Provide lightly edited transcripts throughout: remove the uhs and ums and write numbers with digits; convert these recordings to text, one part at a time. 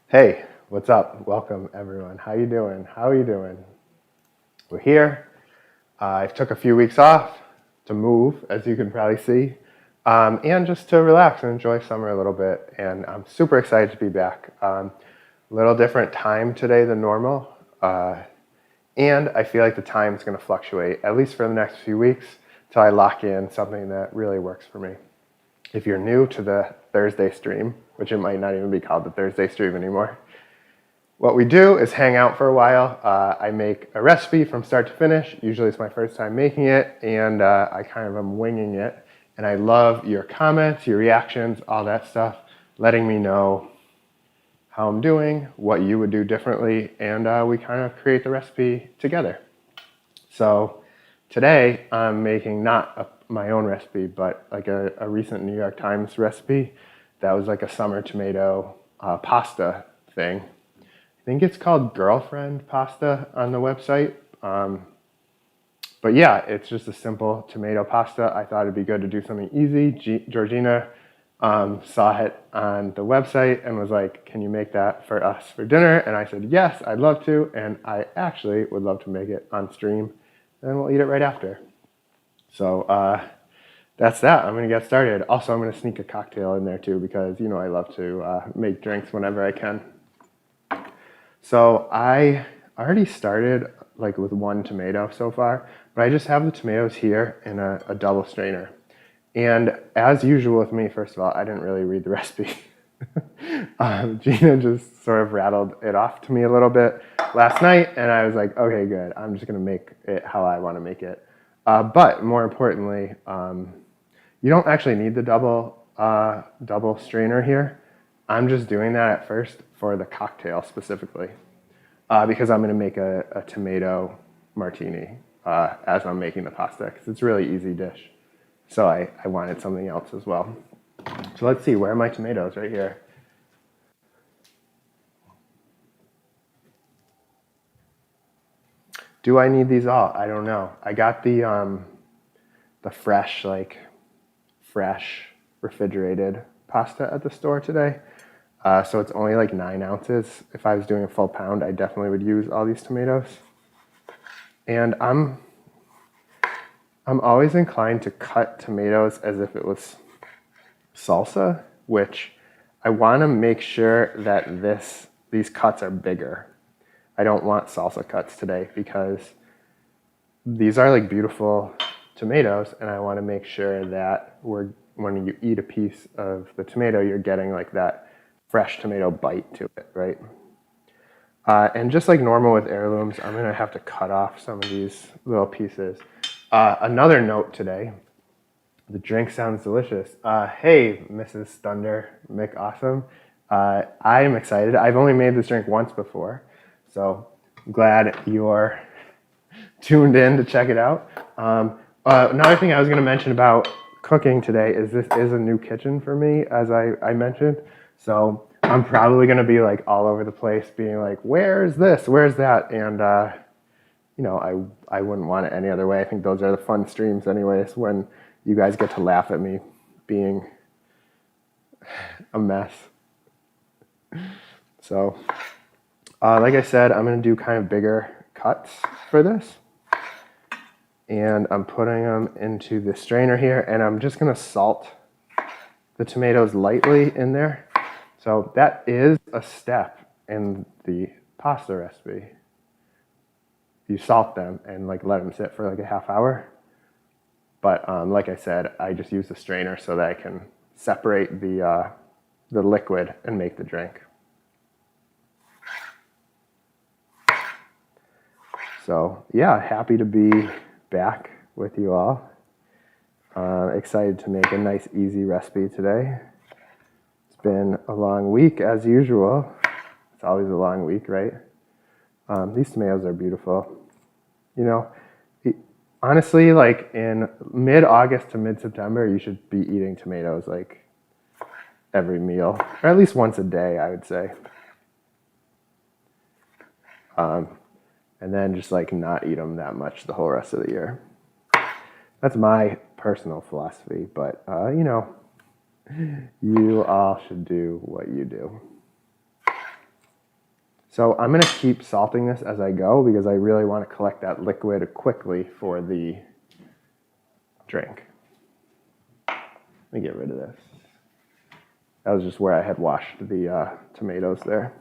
Hey, what's up? Welcome everyone. How you doing? How are you doing? We're here. I took a few weeks off to move, as you can probably see, and just to relax and enjoy summer a little bit. And I'm super excited to be back. A little different time today than normal, and I feel like the time is going to fluctuate, at least for the next few weeks, till I lock in something that really works for me. If you're new to the Thursday stream, which it might not even be called the Thursday stream anymore, what we do is hang out for a while. I make a recipe from start to finish. Usually it's my first time making it, and I kind of am winging it. And I love your comments, your reactions, all that stuff, letting me know how I'm doing, what you would do differently, and we kind of create the recipe together. So today I'm making not my own recipe, but like a recent New York Times recipe that was like a summer tomato pasta thing. I think it's called girlfriend pasta on the website. But yeah, it's just a simple tomato pasta. I thought it'd be good to do something easy. Georgina saw it on the website and was like, can you make that for us for dinner? And I said, yes, I'd love to. And I actually would love to make it on stream, and we'll eat it right after. So that's that. I'm going to get started. Also, I'm going to sneak a cocktail in there too, because you know I love to make drinks whenever I can. So I already started like with one tomato so far, but I just have the tomatoes here in a double strainer. And as usual with me, first of all, I didn't really read the recipe. Gina just sort of rattled it off to me a little bit last night, and I was like, okay, good. I'm just going to make it how I want to make it. But more importantly, you don't actually need the double strainer here. I'm just doing that at first for the cocktail specifically, because I'm going to make a tomato martini as I'm making the pasta, because it's a really easy dish. So I wanted something else as well. So let's see, where are my tomatoes? Right here. Do I need these all? I don't know. I got the fresh refrigerated pasta at the store today. So it's only like 9 ounces. If I was doing a full pound, I definitely would use all these tomatoes. And I'm always inclined to cut tomatoes as if it was salsa, which I want to make sure that these cuts are bigger. I don't want salsa cuts today because these are like beautiful tomatoes, and I want to make sure that when you eat a piece of the tomato, you're getting like that fresh tomato bite to it, right? And just like normal with heirlooms, I'm going to have to cut off some of these little pieces. Another note today, the drink sounds delicious. Hey, Mrs. Thunder McAwesome. I am excited. I've only made this drink once before, so I'm glad you're tuned in to check it out. Another thing I was going to mention about cooking today is this is a new kitchen for me, as I mentioned. So I'm probably going to be like all over the place being like, where's this? Where's that? And, you know, I wouldn't want it any other way. I think those are the fun streams anyways, when you guys get to laugh at me being a mess. So, like I said, I'm going to do kind of bigger cuts for this. And I'm putting them into the strainer here, and I'm just going to salt the tomatoes lightly in there. So that is a step in the pasta recipe. You salt them and like let them sit for like a half hour. But like I said, I just use the strainer so that I can separate the liquid and make the drink. So yeah, happy to be back with you all. Excited to make a nice, easy recipe today. It's been a long week as usual. It's always a long week, right? These tomatoes are beautiful. You know, honestly, like in mid-August to mid-September, you should be eating tomatoes like every meal, or at least once a day, I would say. And then just like not eat them that much the whole rest of the year. That's my personal philosophy, but you know, you all should do what you do. So I'm going to keep salting this as I go because I really want to collect that liquid quickly for the drink. Let me get rid of this. That was just where I had washed the tomatoes there.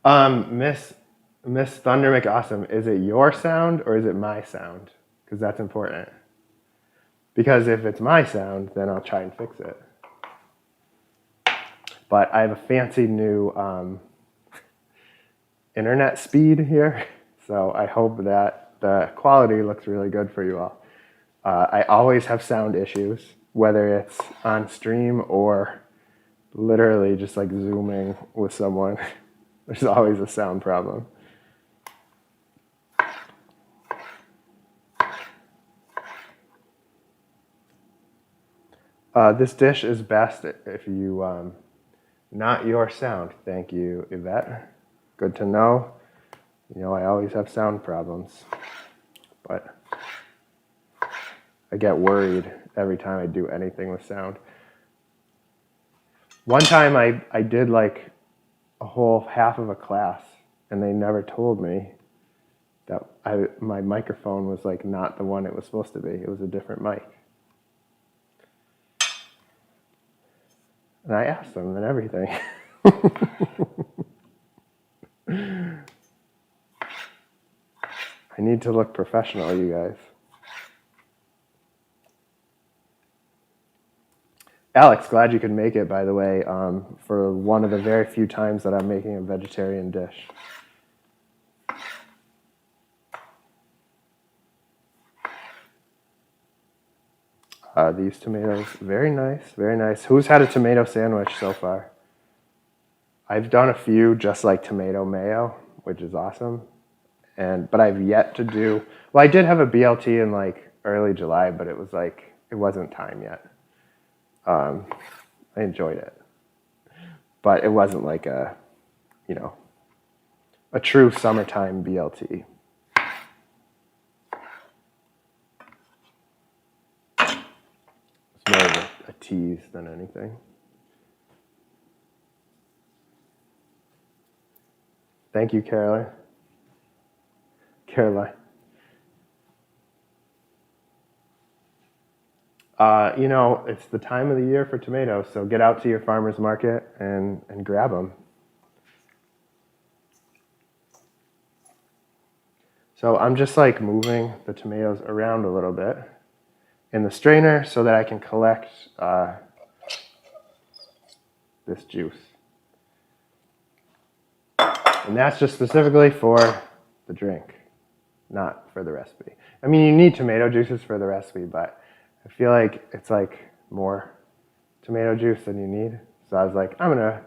Miss Thunder McAwesome, is it your sound or is it my sound? Because that's important. Because if it's my sound, then I'll try and fix it. But I have a fancy new internet speed here, so I hope that the quality looks really good for you all. I always have sound issues, whether it's on stream or literally just like Zooming with someone. There's always a sound problem. This dish is best if you, not your sound. Thank you, Yvette. Good to know. You know, I always have sound problems, but I get worried every time I do anything with sound. One time I did like a whole half of a class and they never told me that my microphone was like not the one it was supposed to be. It was a different mic. And I asked them and everything. I need to look professional, you guys. Alex, glad you could make it, by the way, for one of the very few times that I'm making a vegetarian dish. These tomatoes, very nice, very nice. Who's had a tomato sandwich so far? I've done a few just like tomato mayo, which is awesome. But I've yet to do, well, I did have a BLT in like early July, but it was like, it wasn't time yet. I enjoyed it, but it wasn't like a, you know, a true summertime BLT. It's more of a tease than anything. Thank you, Caroline. You know, it's the time of the year for tomatoes, so get out to your farmer's market and grab them. So I'm just like moving the tomatoes around a little bit in the strainer so that I can collect this juice. And that's just specifically for the drink, not for the recipe. I mean, you need tomato juices for the recipe, but I feel like it's like more tomato juice than you need. So I was like, I'm gonna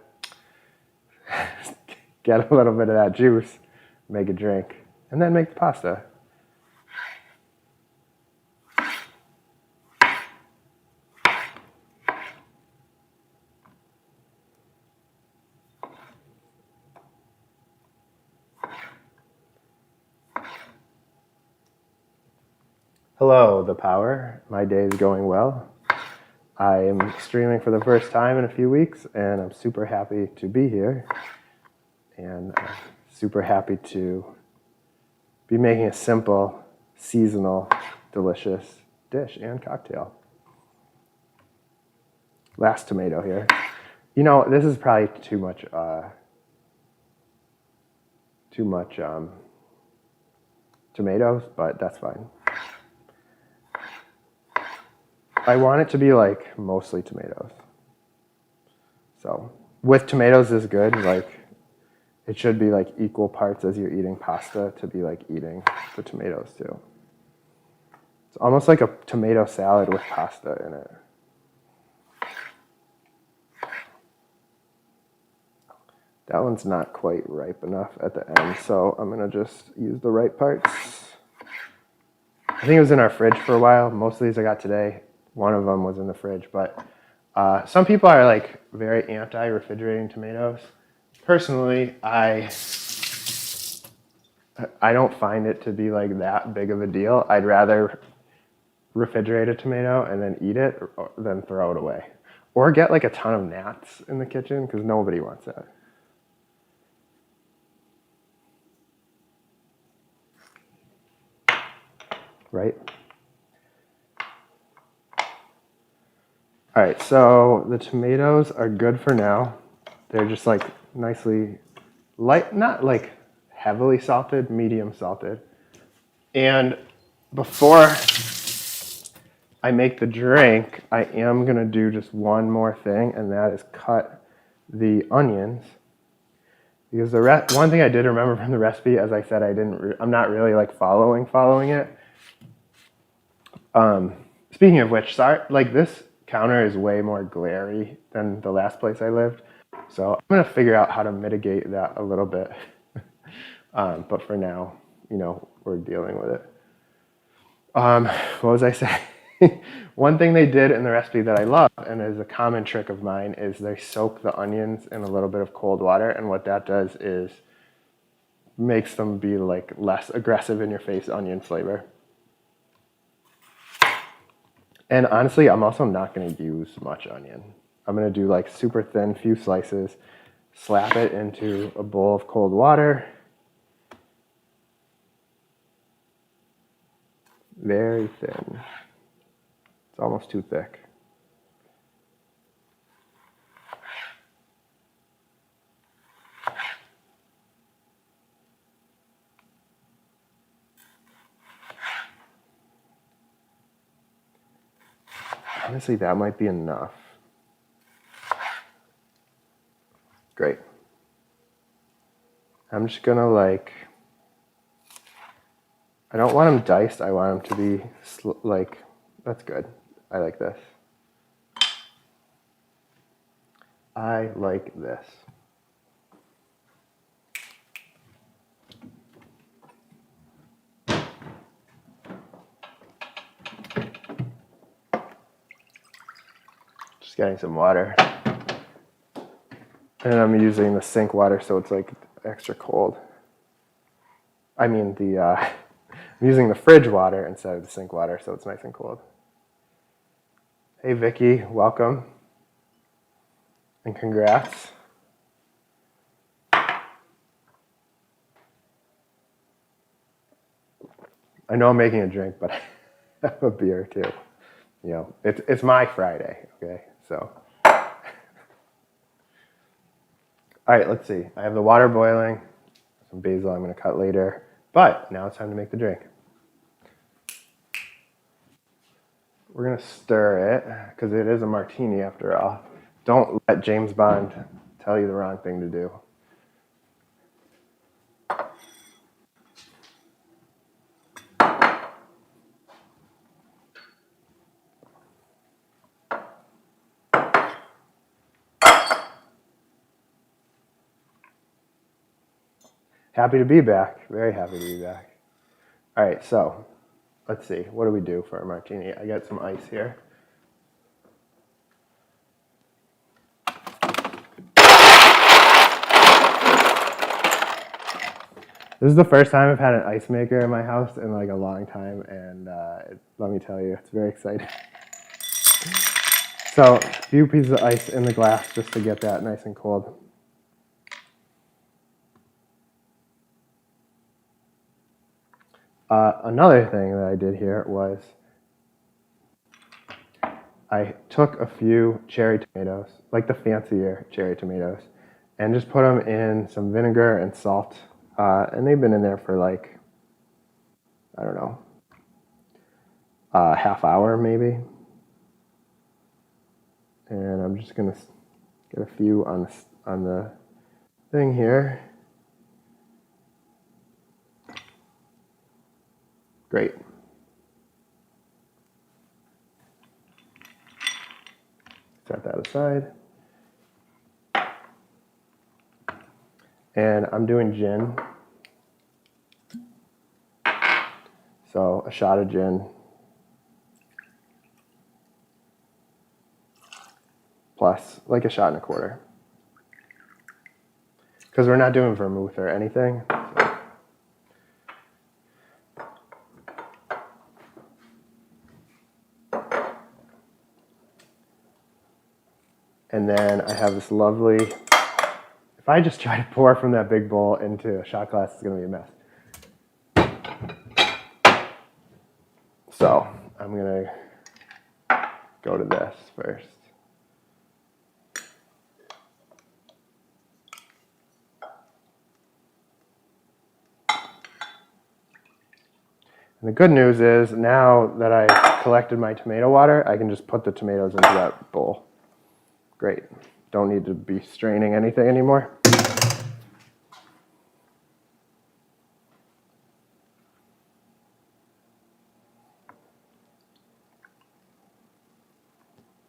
get a little bit of that juice, make a drink, and then make the pasta. Hello, The Power. My day is going well. I am streaming for the first time in a few weeks, and I'm super happy to be here. And I'm super happy to be making a simple, seasonal, delicious dish and cocktail. Last tomato here. You know, this is probably too much tomatoes, but that's fine. I want it to be like mostly tomatoes. So with tomatoes is good. Like it should be like equal parts as you're eating pasta to be like eating the tomatoes too. It's almost like a tomato salad with pasta in it. That one's not quite ripe enough at the end, so I'm gonna just use the ripe parts. I think it was in our fridge for a while. Most of these I got today. One of them was in the fridge, but some people are like very anti-refrigerating tomatoes. Personally, I don't find it to be like that big of a deal. I'd rather refrigerate a tomato and then eat it, or then throw it away. Or get like a ton of gnats in the kitchen, because nobody wants that. Right? All right, so the tomatoes are good for now. They're just like nicely light, not like heavily salted, medium salted. And before I make the drink, I am gonna do just one more thing, and that is cut the onions. Because one thing I did remember from the recipe, as I said, I'm not really like following it. Speaking of which, sorry, like this counter is way more glary than the last place I lived. So I'm gonna figure out how to mitigate that a little bit. But for now, we're dealing with it. What was I saying? One thing they did in the recipe that I love, and is a common trick of mine, is they soak the onions in a little bit of cold water, and what that does is makes them be like less aggressive in your face onion flavor. And honestly, I'm also not going to use much onion. I'm going to do like super thin, few slices, slap it into a bowl of cold water. Very thin. It's almost too thick. Honestly, that might be enough. Great. I'm just gonna I don't want them diced. I want them to be that's good. I like this. I like this. Just getting some water. And I'm using the sink water, so it's like extra cold. I mean I'm using the fridge water instead of the sink water, so it's nice and cold. Hey Vicky, welcome. And congrats. I know I'm making a drink, but I have a beer too. It's my Friday, okay? So. All right, let's see. I have the water boiling, some basil I'm gonna cut later, but now it's time to make the drink. We're gonna stir it, because it is a martini after all. Don't let James Bond tell you the wrong thing to do. Happy to be back. Very happy to be back. All right, so let's see. What do we do for a martini? I got some ice here. This is the first time I've had an ice maker in my house in like a long time, and let me tell you, it's very exciting. So, a few pieces of ice in the glass just to get that nice and cold. Another thing that I did here was I took a few cherry tomatoes, like the fancier cherry tomatoes, and just put them in some vinegar and salt. And they've been in there for like, I don't know, a half hour maybe. And I'm just gonna get a few on the thing here. Great. Set that aside. And I'm doing gin. So a shot of gin. Plus like a shot and a quarter. Because we're not doing vermouth or anything. So. And then I have this lovely, if I just try to pour from that big bowl into a shot glass, it's gonna be a mess. So I'm gonna go to this first. And the good news is now that I collected my tomato water, I can just put the tomatoes into that bowl. Great. Don't need to be straining anything anymore.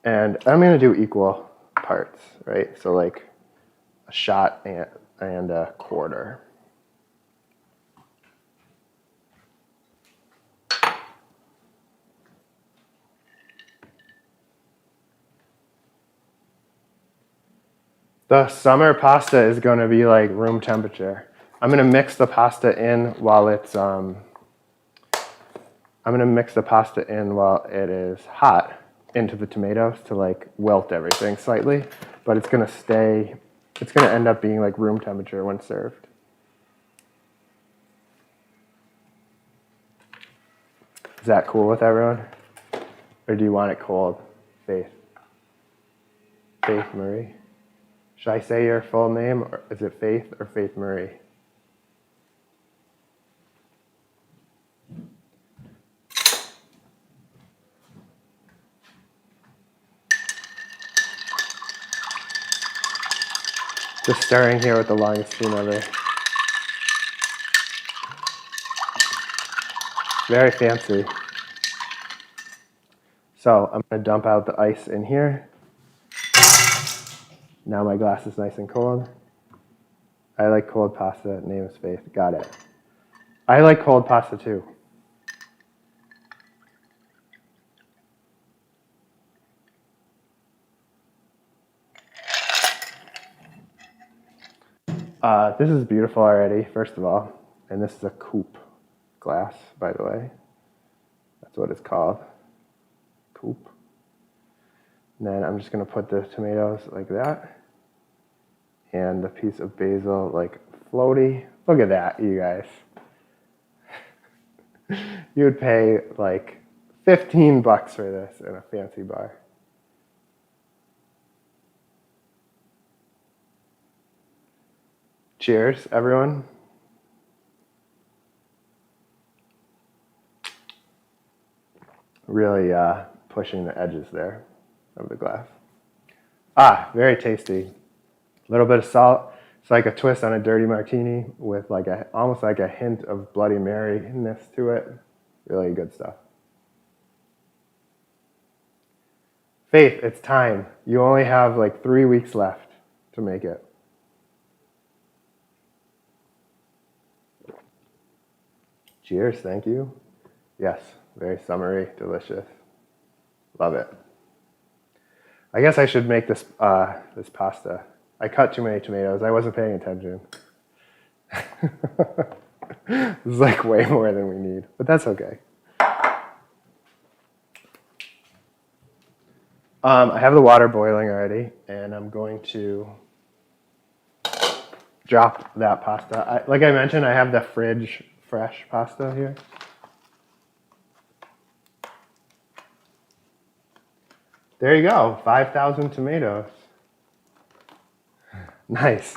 And I'm going to do equal parts, right? So like a shot and a quarter. The summer pasta is going to be like room temperature. I'm going to mix the pasta in while it's I'm going to mix the pasta in while it is hot into the tomatoes to like wilt everything slightly, but it's going to end up being like room temperature when served. Is that cool with everyone? Or do you want it cold? Faith. Faith Marie. Should I say your full name, or is it Faith or Faith Marie? Just stirring here with the longest spoon ever. Very fancy. So I'm going to dump out the ice in here. Now my glass is nice and cold. I like cold pasta. Name is Faith. Got it. I like cold pasta too. This is beautiful already, first of all. And this is a coupe glass, by the way. That's what it's called. Coupe. And then I'm just going to put the tomatoes like that. And a piece of basil like floaty. Look at that, you guys. You would pay like $15 for this in a fancy bar. Cheers, everyone. Really pushing the edges there of the glass. Ah, very tasty. A little bit of salt. It's like a twist on a dirty martini with like almost like a hint of Bloody Mary-ness to it. Really good stuff. Faith, it's time. You only have like 3 weeks left to make it. Cheers, thank you. Yes, very summery, delicious. Love it. I guess I should make this this pasta. I cut too many tomatoes. I wasn't paying attention. This is like way more than we need, but that's okay. I have the water boiling already, and I'm going to drop that pasta. Like I mentioned, I have the fridge fresh pasta here. There you go, 5,000 tomatoes. Nice.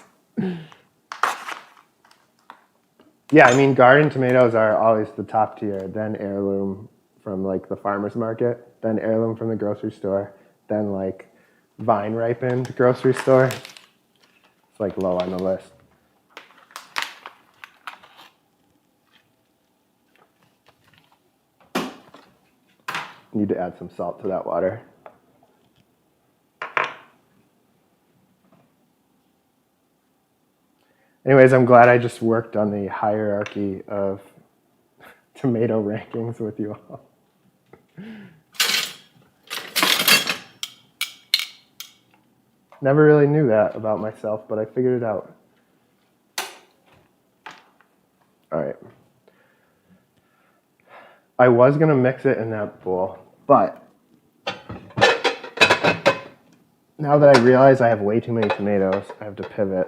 Yeah, I mean, garden tomatoes are always the top tier, then heirloom from like the farmer's market, then heirloom from the grocery store, then like vine ripened grocery store. It's like low on the list. Need to add some salt to that water. Anyways, I'm glad I just worked on the hierarchy of tomato rankings with you all. Never really knew that about myself, but I figured it out. All right. I was going to mix it in that bowl, but Now that I realize I have way too many tomatoes, I have to pivot.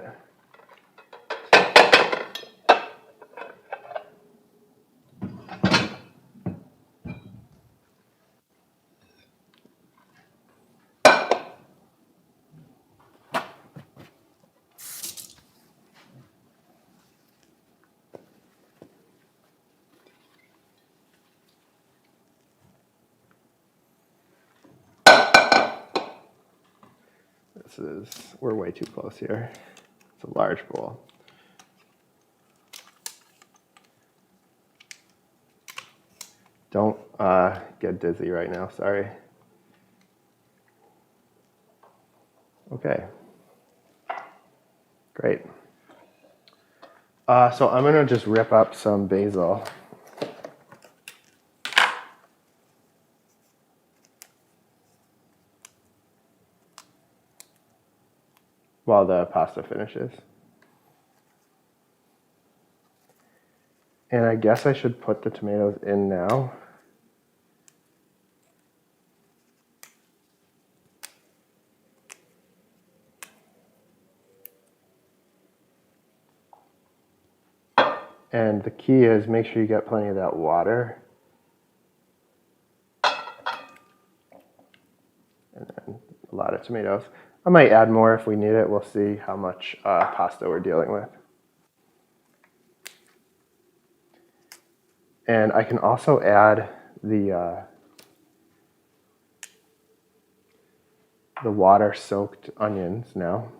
We're way too close here. It's a large bowl. Don't get dizzy right now, sorry. Okay, great. So I'm gonna just rip up some basil. While the pasta finishes. And I guess I should put the tomatoes in now. And the key is make sure you get plenty of that water. And then a lot of tomatoes. I might add more if we need it. We'll see how much pasta we're dealing with. And I can also add the water-soaked onions now.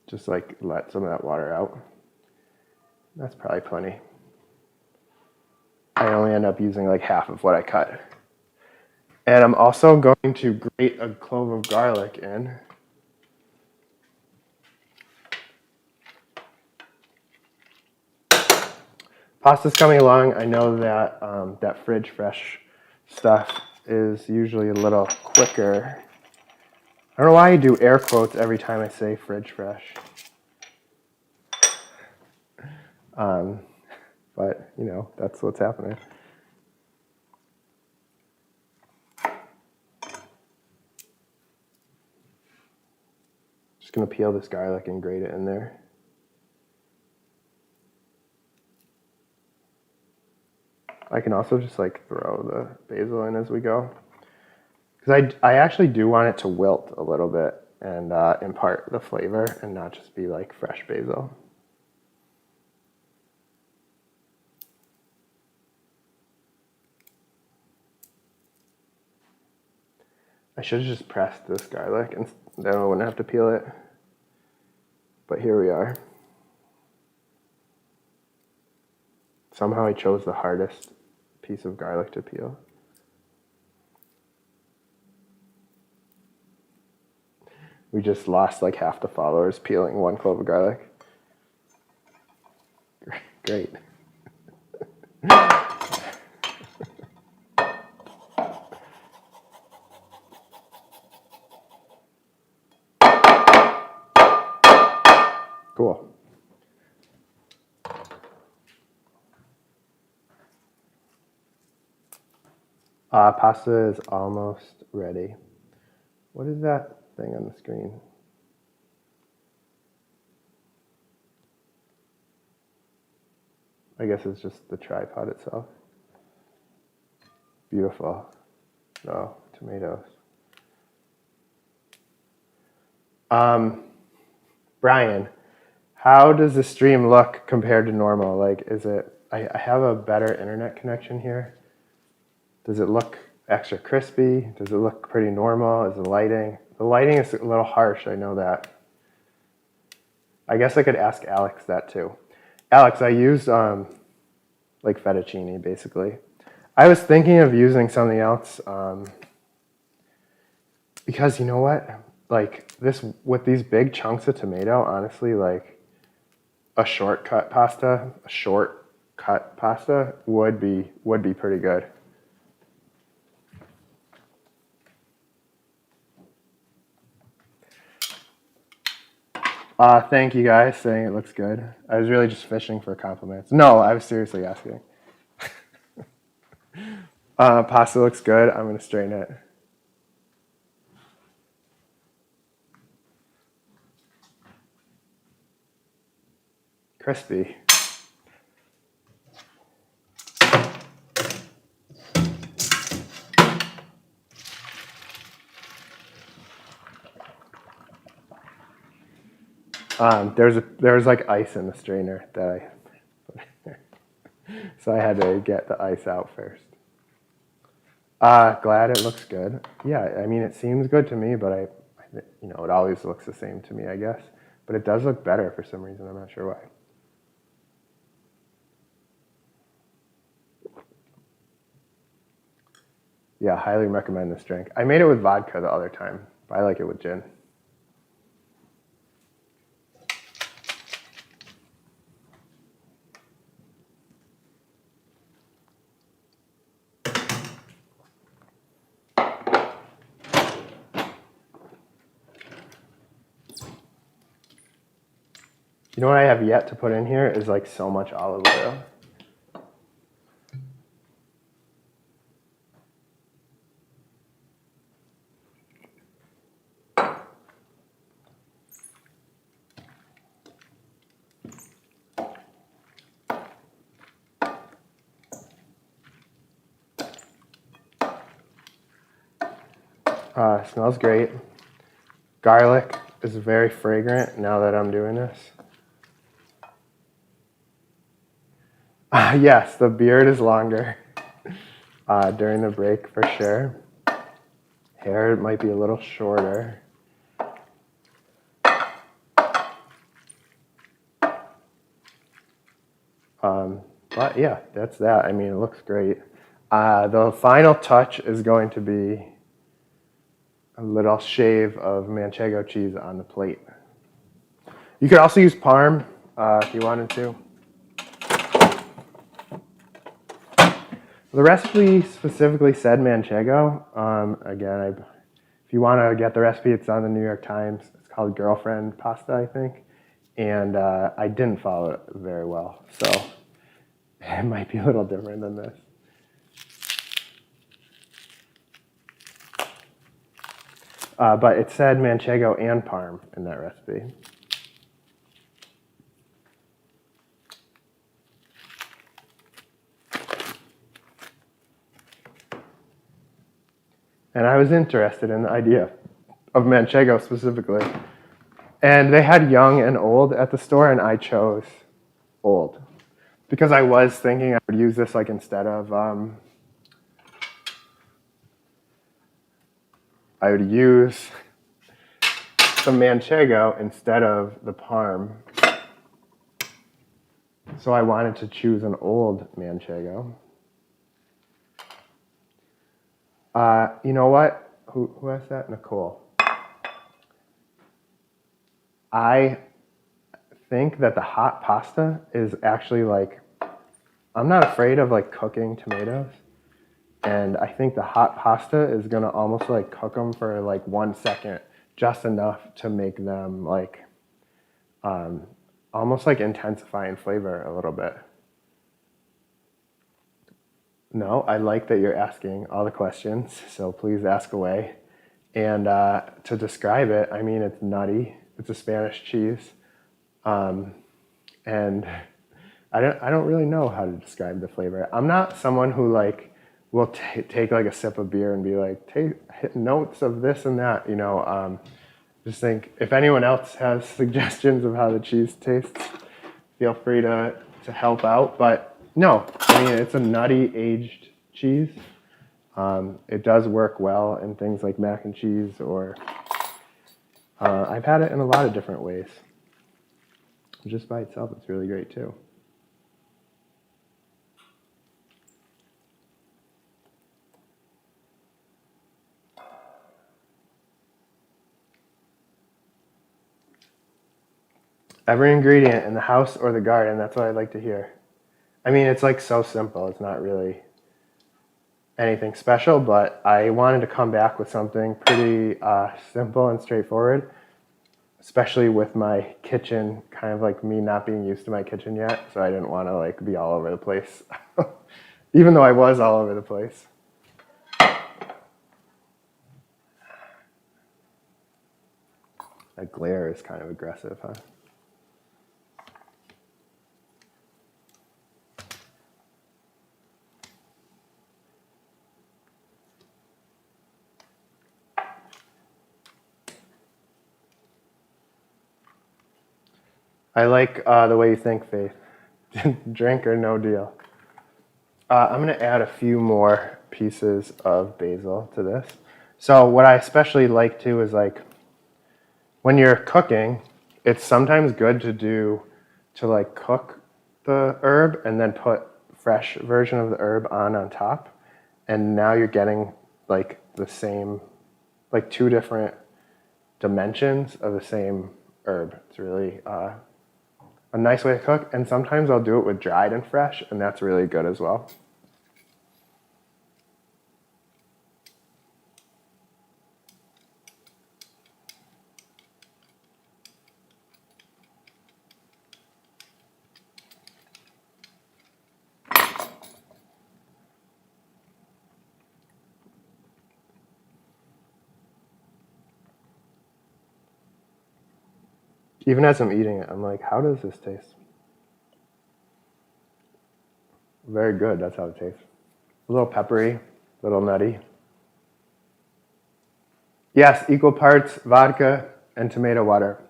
Just like let some of that water out. That's probably plenty. I only end up using like half of what I cut. And I'm also going to grate a clove of garlic in. Pasta's coming along. I know that that fridge fresh stuff is usually a little quicker. I don't know why I do air quotes every time I say fridge fresh. But, you know, that's what's happening. Just going to peel this garlic and grate it in there. I can also just like throw the basil in as we go. Because I actually do want it to wilt a little bit and impart the flavor and not just be like fresh basil. I should have just pressed this garlic and then I wouldn't have to peel it. But here we are. Somehow I chose the hardest piece of garlic to peel. We just lost like half the followers peeling one clove of garlic. Great. Cool. Pasta is almost ready. What is that thing on the screen? I guess it's just the tripod itself. Beautiful. Oh, tomatoes. Brian, how does the stream look compared to normal? Like, is it, I have a better internet connection here. Does it look extra crispy? Does it look pretty normal? Is the lighting is a little harsh, I know that. I guess I could ask Alex that too. Alex, I used like fettuccine basically. I was thinking of using something else because you know what? Like this, with these big chunks of tomato, honestly, like a shortcut pasta would be pretty good. Thank you guys saying it looks good. I was really just fishing for compliments. No, I was seriously asking. Pasta looks good. I'm gonna strain it. crispy. There's like ice in the strainer that I put in there. So I had to get the ice out first. Glad it looks good. Yeah, I mean, it seems good to me, but it always looks the same to me, I guess. But it does look better for some reason. I'm not sure why. Yeah, highly recommend this drink. I made it with vodka the other time, but I like it with gin. You know what I have yet to put in here is like so much olive oil. Smells great. Garlic is very fragrant now that I'm doing this. Yes, the beard is longer during the break for sure. Hair might be a little shorter. But yeah, that's that. I mean, it looks great. The final touch is going to be a little shave of manchego cheese on the plate. You could also use Parm if you wanted to. The recipe specifically said manchego. Again, if you want to get the recipe, it's on the New York Times. It's called Girlfriend Pasta, I think. And I didn't follow it very well, so it might be a little different than this. But it said manchego and Parm in that recipe. And I was interested in the idea of manchego specifically. And they had young and old at the store, and I chose old. Because I was thinking I would use this like instead of, I would use the manchego instead of the Parm. So I wanted to choose an old manchego. You know what? Who asked that? Nicole. I think that the hot pasta is actually like, I'm not afraid of like cooking tomatoes. And I think the hot pasta is gonna almost like cook them for like 1 second, just enough to make them like, almost like intensify in flavor a little bit. No, I like that you're asking all the questions, so please ask away. And to describe it, I mean, it's nutty. It's a Spanish cheese. And I don't really know how to describe the flavor. I'm not someone who like will take like a sip of beer and be like, hit notes of this and that, just think if anyone else has suggestions of how the cheese tastes, feel free to help out. But no, I mean, it's a nutty aged cheese. It does work well in things like mac and cheese, or I've had it in a lot of different ways. Just by itself, it's really great too. Every ingredient in the house or the garden, that's what I'd like to hear. I mean, it's like so simple. It's not really anything special, but I wanted to come back with something pretty simple and straightforward, especially with my kitchen, kind of like me not being used to my kitchen yet, so I didn't want to like be all over the place, even though I was all over the place. That glare is kind of aggressive, huh? I like the way you think, Faith. Drink or no deal. I'm going to add a few more pieces of basil to this. So what I especially like too is like when you're cooking, it's sometimes good to like cook the herb and then put fresh version of the herb on top. And now you're getting like the same, like two different dimensions of the same herb. It's really a nice way to cook. And sometimes I'll do it with dried and fresh, and that's really good as well. Even as I'm eating it, I'm like, how does this taste? Very good, that's how it tastes. A little peppery, a little nutty. Yes, equal parts vodka and tomato water.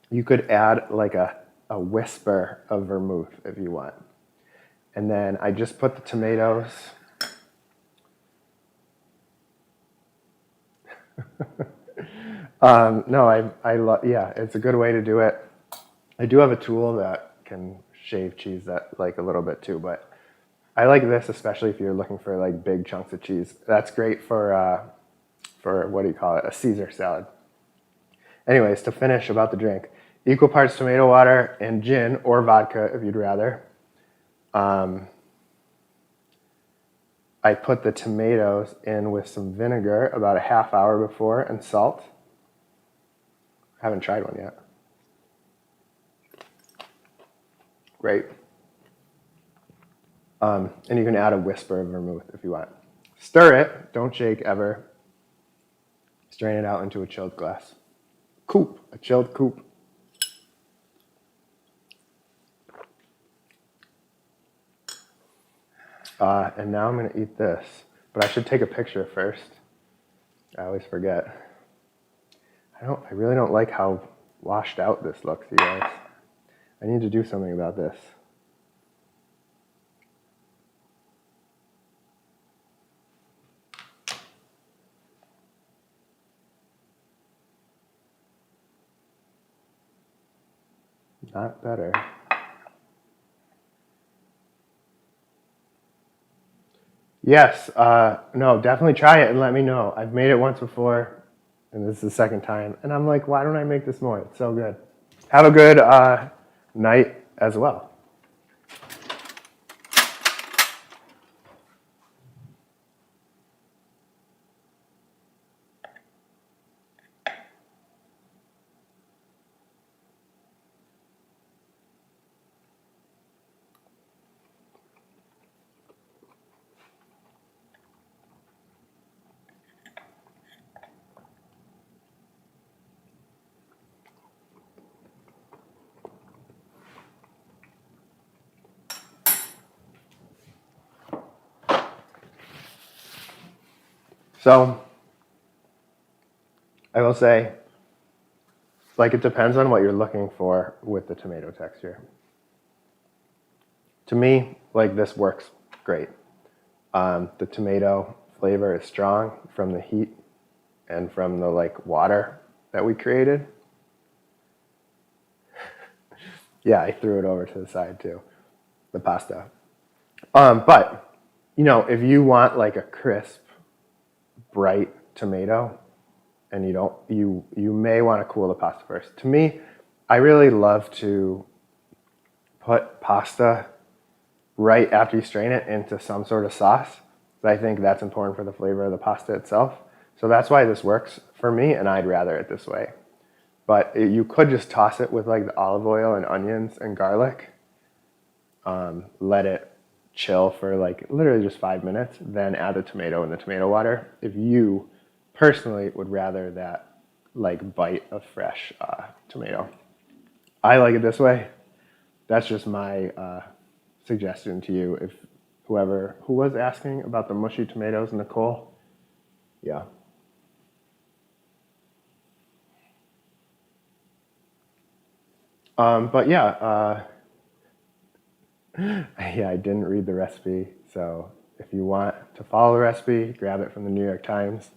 You could add like a whisper of vermouth if you want. And then I just put the tomatoes. No, I love, yeah, it's a good way to do it. I do have a tool that can shave cheese that like a little bit too, but I like this especially if you're looking for like big chunks of cheese. That's great for what do you call it? A Caesar salad. Anyways, to finish about the drink, equal parts tomato water and gin or vodka if you'd rather. I put the tomatoes in with some vinegar about a half hour before and salt. I haven't tried one yet. Great. And you can add a whisper of vermouth if you want. Stir it, don't shake ever. Strain it out into a chilled glass. Coupe, a chilled coupe. And now I'm gonna eat this, but I should take a picture first. I always forget. I really don't like how washed out this looks, you guys. I need to do something about this. Not better. Yes, no, definitely try it and let me know. I've made it once before, and this is the second time. And I'm like, why don't I make this more? It's so good. Have a good night as well. So, I will say, like, it depends on what you're looking for with the tomato texture. To me, like, this works great. The tomato flavor is strong from the heat and from the, like, water that we created. Yeah, I threw it over to the side, too, the pasta. But, you know, if you want, like, a crisp, bright tomato, and you may want to cool the pasta first. To me, I really love to put pasta right after you strain it into some sort of sauce. But I think that's important for the flavor of the pasta itself. So that's why this works for me, and I'd rather it this way. But you could just toss it with like the olive oil and onions and garlic. Let it chill for like literally just 5 minutes, then add the tomato and the tomato water. If you personally would rather that like bite of fresh tomato. I like it this way. That's just my suggestion to you. If who was asking about the mushy tomatoes, Nicole, yeah. But yeah, yeah, I didn't read the recipe. So if you want to follow the recipe, grab it from the New York Times.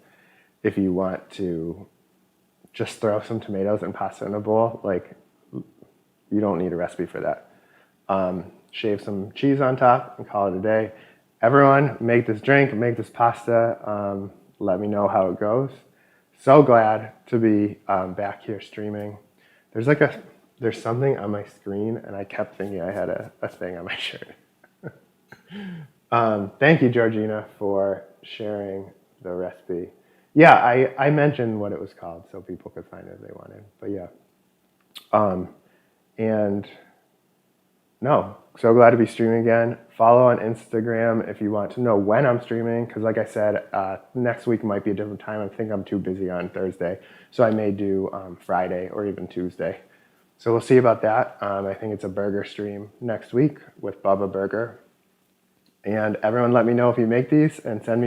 If you want to just throw some tomatoes and pasta in a bowl, like you don't need a recipe for that. Shave some cheese on top and call it a day. Everyone, make this drink, make this pasta. Let me know how it goes. So glad to be back here streaming. There's something on my screen, and I kept thinking I had a thing on my shirt. Thank you, Georgina, for sharing the recipe. Yeah, I mentioned what it was called so people could find it if they wanted. But yeah. And no, so glad to be streaming again. Follow on Instagram if you want to know when I'm streaming, because like I said, next week might be a different time. I think I'm too busy on Thursday, so I may do Friday or even Tuesday. So we'll see about that. I think it's a burger stream next week with Bubba Burger. And everyone let me know if you make these and send me